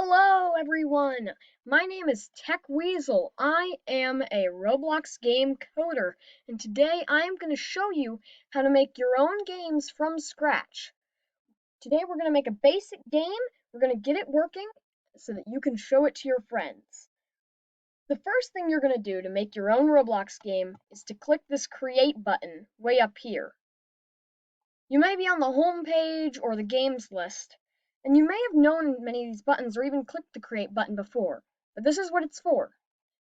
Hello everyone! My name is Tech Weasel. I am a Roblox game coder, and today I am going to show you how to make your own games from scratch. Today we're going to make a basic game, we're going to get it working so that you can show it to your friends. The first thing you're going to do to make your own Roblox game is to click this create button way up here. You may be on the home page or the games list, and you may have known many of these buttons or even clicked the create button before, but this is what it's for.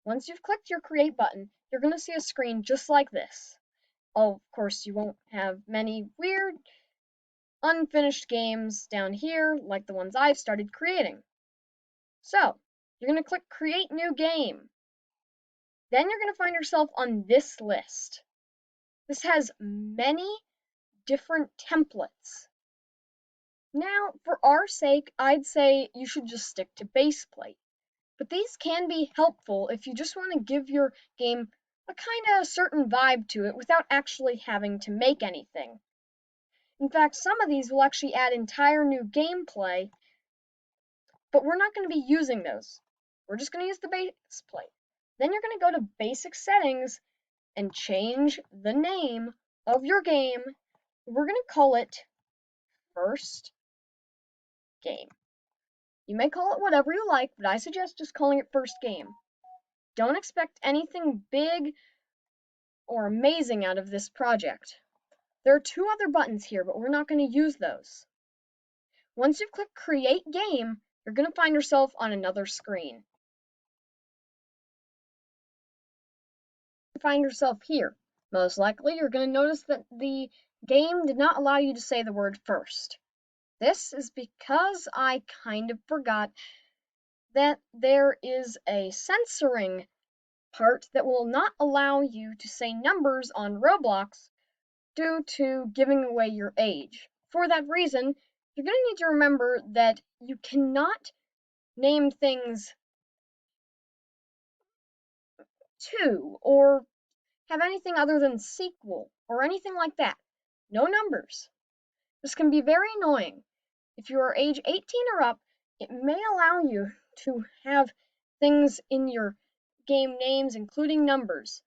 Once you've clicked your create button, you're going to see a screen just like this. Of course, you won't have many weird, unfinished games down here like the ones I've started creating. So, you're going to click create new game. Then you're going to find yourself on this list. This has many different templates. Now, for our sake, I'd say you should just stick to base plate. But these can be helpful if you just want to give your game a kind of certain vibe to it without actually having to make anything. In fact, some of these will actually add entire new gameplay, but we're not going to be using those. We're just going to use the base plate. Then you're going to go to basic settings and change the name of your game. We're going to call it first game. You may call it whatever you like, but I suggest just calling it first game. Don't expect anything big or amazing out of this project. There are two other buttons here, but we're not going to use those. Once you've clicked create game, you're going to find yourself on another screen. Find yourself here. Most likely, you're going to notice that the game did not allow you to say the word first. This is because I kind of forgot that there is a censoring part that will not allow you to say numbers on Roblox due to giving away your age. For that reason, you're going to need to remember that you cannot name things 2 or have anything other than sequel or anything like that. No numbers. This can be very annoying. If you are age 18 or up, it may allow you to have things in your game names, including numbers.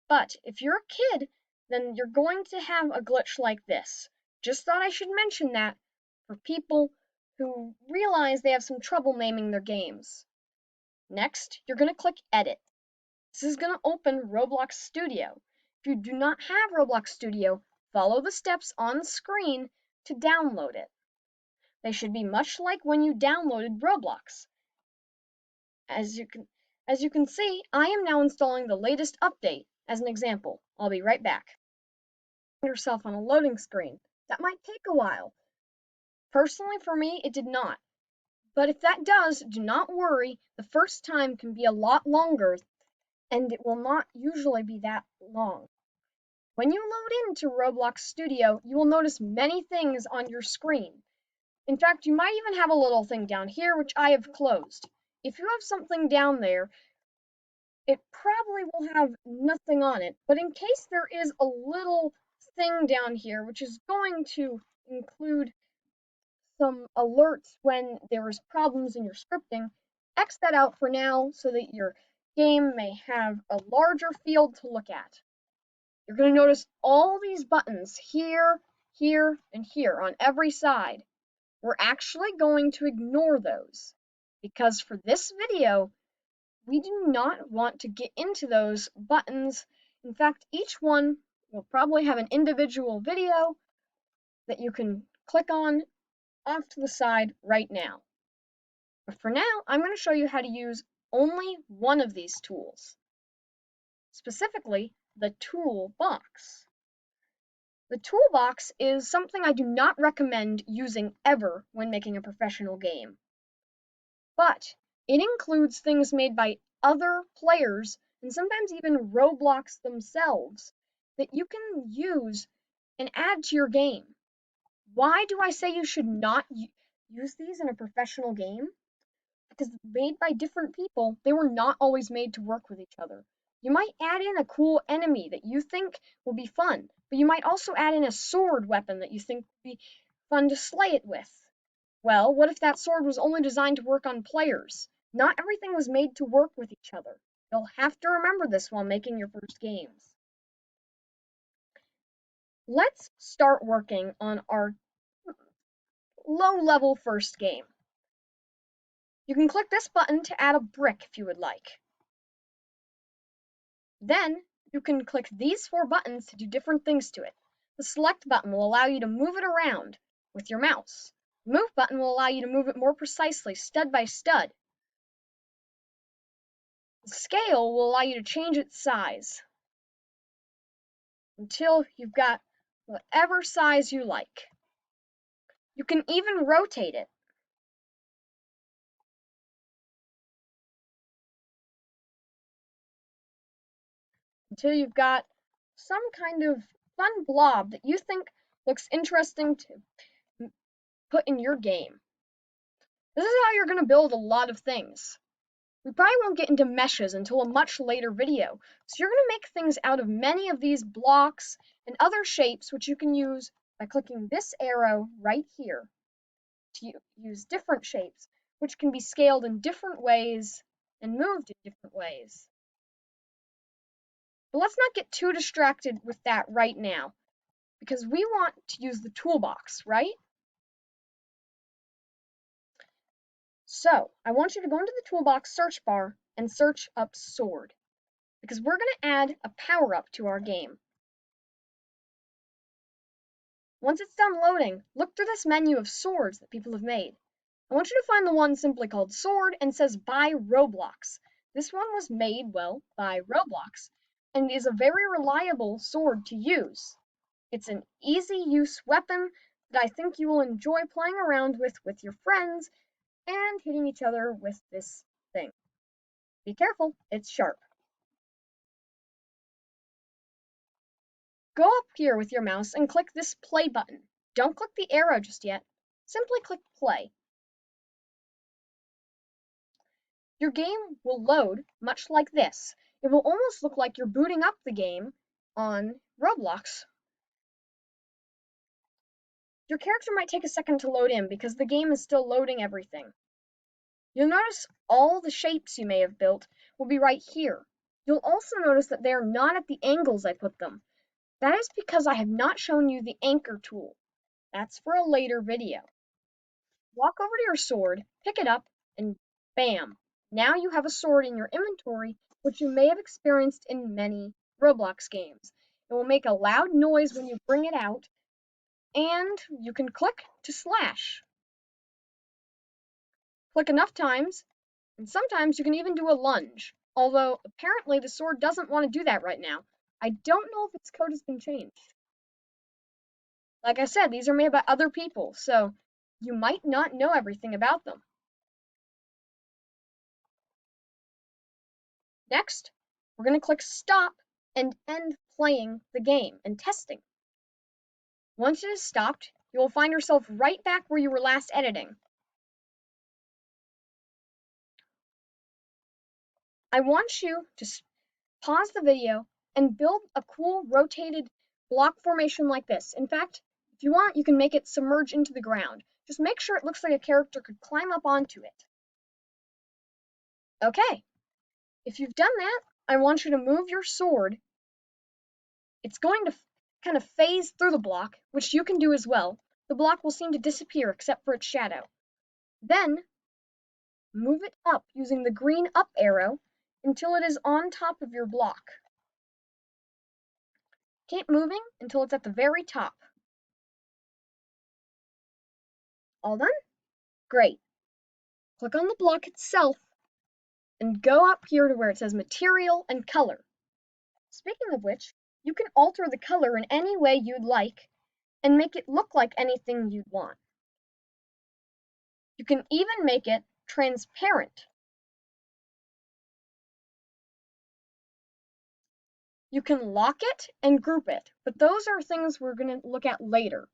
But if you're a kid, then you're going to have a glitch like this. Just thought I should mention that for people who realize they have some trouble naming their games. Next, you're going to click Edit. This is going to open Roblox Studio. If you do not have Roblox Studio, follow the steps on the screen to download it. They should be much like when you downloaded Roblox. As you can see, I am now installing the latest update as an example. I'll be right back. Find yourself on a loading screen. That might take a while. Personally, for me, it did not. But if that does, do not worry. The first time can be a lot longer, and it will not usually be that long. When you load into Roblox Studio, you will notice many things on your screen. In fact, you might even have a little thing down here, which I have closed. If you have something down there, it probably will have nothing on it, but in case there is a little thing down here, which is going to include some alerts when there is problems in your scripting, X that out for now so that your game may have a larger field to look at. You're going to notice all these buttons here, here, and here on every side. We're actually going to ignore those because for this video, we do not want to get into those buttons. In fact, each one will probably have an individual video that you can click on off to the side right now. But for now, I'm going to show you how to use only one of these tools, specifically the toolbox. The toolbox is something I do not recommend using ever when making a professional game. But it includes things made by other players and sometimes even Roblox themselves that you can use and add to your game. Why do I say you should not use these in a professional game? Because made by different people, they were not always made to work with each other. You might add in a cool enemy that you think will be fun, but you might also add in a sword weapon that you think will be fun to slay it with. Well, what if that sword was only designed to work on players? Not everything was made to work with each other. You'll have to remember this while making your first games. Let's start working on our low-level first game. You can click this button to add a brick if you would like. Then you can click these 4 buttons to do different things to it. The select button will allow you to move it around with your mouse. The move button will allow you to move it more precisely, stud by stud. The scale will allow you to change its size until you've got whatever size you like. You can even rotate it. Until you've got some kind of fun blob that you think looks interesting to put in your game. This is how you're going to build a lot of things. We probably won't get into meshes until a much later video, so you're going to make things out of many of these blocks and other shapes which you can use by clicking this arrow right here to use different shapes which can be scaled in different ways and moved in different ways. But let's not get too distracted with that right now, because we want to use the toolbox, right? So I want you to go into the toolbox search bar and search up sword, because we're going to add a power-up to our game. Once it's done loading, look through this menu of swords that people have made. I want you to find the one simply called sword and says by Roblox. This one was made, well, by Roblox and is a very reliable sword to use. It's an easy use weapon that I think you will enjoy playing around with your friends and hitting each other with this thing. Be careful, it's sharp. Go up here with your mouse and click this play button. Don't click the arrow just yet. Simply click play. Your game will load much like this. It will almost look like you're booting up the game on Roblox. Your character might take a second to load in because the game is still loading everything. You'll notice all the shapes you may have built will be right here. You'll also notice that they are not at the angles I put them. That is because I have not shown you the anchor tool. That's for a later video. Walk over to your sword, pick it up, and bam! Now you have a sword in your inventory, which you may have experienced in many Roblox games. It will make a loud noise when you bring it out, and you can click to slash. Click enough times, and sometimes you can even do a lunge. Although, apparently the sword doesn't want to do that right now. I don't know if its code has been changed. Like I said, these are made by other people, so you might not know everything about them. Next, we're going to click stop and end playing the game and testing. Once it is stopped, you will find yourself right back where you were last editing. I want you to pause the video and build a cool rotated block formation like this. In fact, if you want, you can make it submerge into the ground. Just make sure it looks like a character could climb up onto it. Okay, if you've done that, I want you to move your sword. It's going to kind of phase through the block, which you can do as well. The block will seem to disappear except for its shadow. Then, move it up using the green up arrow until it is on top of your block. Keep moving until it's at the very top. All done? Great. Click on the block itself and go up here to where it says Material and Color. Speaking of which, you can alter the color in any way you'd like and make it look like anything you'd want. You can even make it transparent. You can lock it and group it, but those are things we're going to look at later.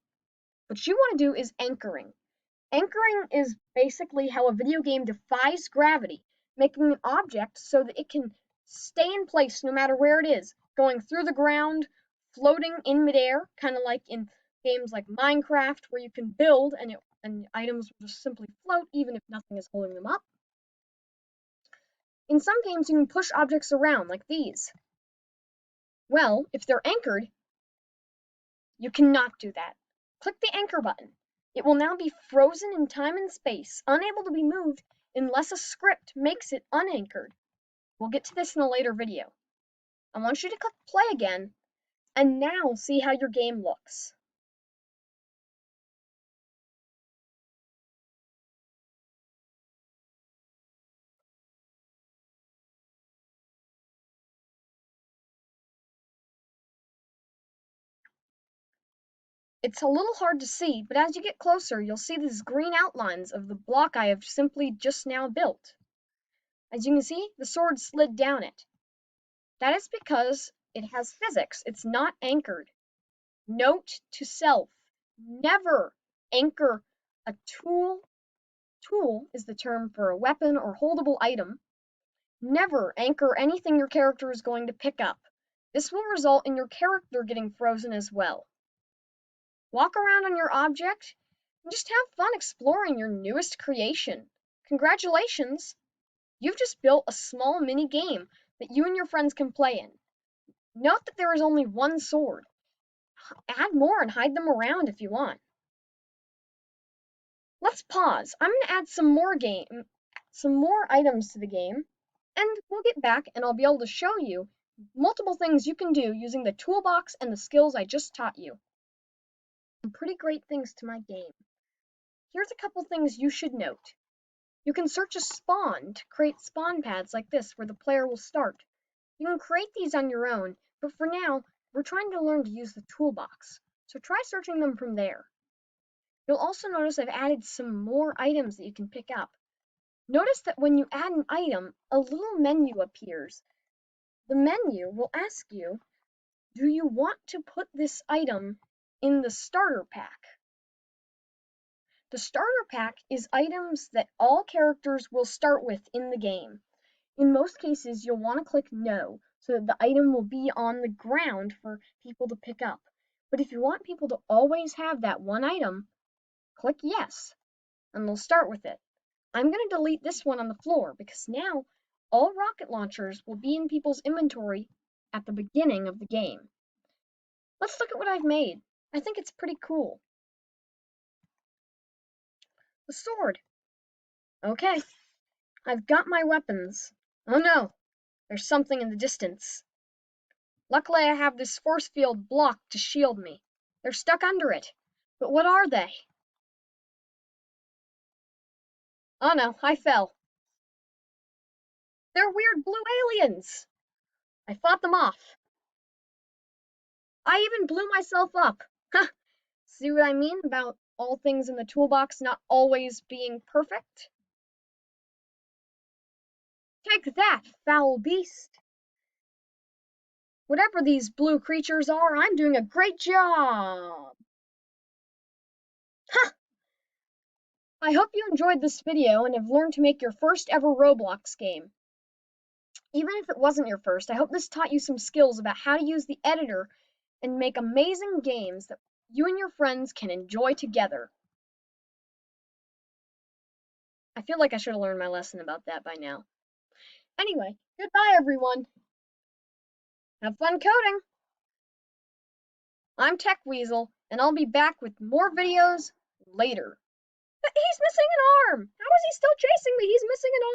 What you want to do is anchoring. Anchoring is basically how a video game defies gravity, making an object so that it can stay in place no matter where it is, going through the ground, floating in midair, kind of like in games like Minecraft, where you can build and it and items will just simply float even if nothing is holding them up. In some games, you can push objects around like these. Well, if they're anchored, you cannot do that. Click the anchor button. It will now be frozen in time and space, unable to be moved unless a script makes it unanchored. We'll get to this in a later video. I want you to click play again, and now see how your game looks. It's a little hard to see, but as you get closer, you'll see these green outlines of the block I have simply just now built. As you can see, the sword slid down it. That is because it has physics. It's not anchored. Note to self, never anchor a tool. Tool is the term for a weapon or holdable item. Never anchor anything your character is going to pick up. This will result in your character getting frozen as well. Walk around on your object and just have fun exploring your newest creation. Congratulations! You've just built a small mini game that you and your friends can play in. Note that there is only one sword. Add more and hide them around if you want. Let's pause. I'm going to add some more items to the game, and we'll get back and I'll be able to show you multiple things you can do using the toolbox and the skills I just taught you. Some pretty great things to my game. Here's a couple things you should note. You can search a spawn to create spawn pads like this where the player will start. You can create these on your own, but for now, we're trying to learn to use the toolbox, so try searching them from there. You'll also notice I've added some more items that you can pick up. Notice that when you add an item, a little menu appears. The menu will ask you, do you want to put this item in the starter pack? The starter pack is items that all characters will start with in the game. In most cases, you'll want to click no, so that the item will be on the ground for people to pick up. But if you want people to always have that one item, click yes, and they'll start with it. I'm going to delete this one on the floor because now all rocket launchers will be in people's inventory at the beginning of the game. Let's look at what I've made. I think it's pretty cool. The sword. Okay, I've got my weapons. Oh no, there's something in the distance. Luckily, I have this force field block to shield me. They're stuck under it. But what are they? Oh no, I fell. They're weird blue aliens. I fought them off. I even blew myself up. Huh. See what I mean about all things in the toolbox not always being perfect? Take that, foul beast. Whatever these blue creatures are, I'm doing a great job. Ha! I hope you enjoyed this video and have learned to make your first ever Roblox game. Even if it wasn't your first, I hope this taught you some skills about how to use the editor and make amazing games that you and your friends can enjoy together. I feel like I should have learned my lesson about that by now. Anyway, goodbye everyone. Have fun coding. I'm Tech Weasel, and I'll be back with more videos later. He's missing an arm! How is he still chasing me? He's missing an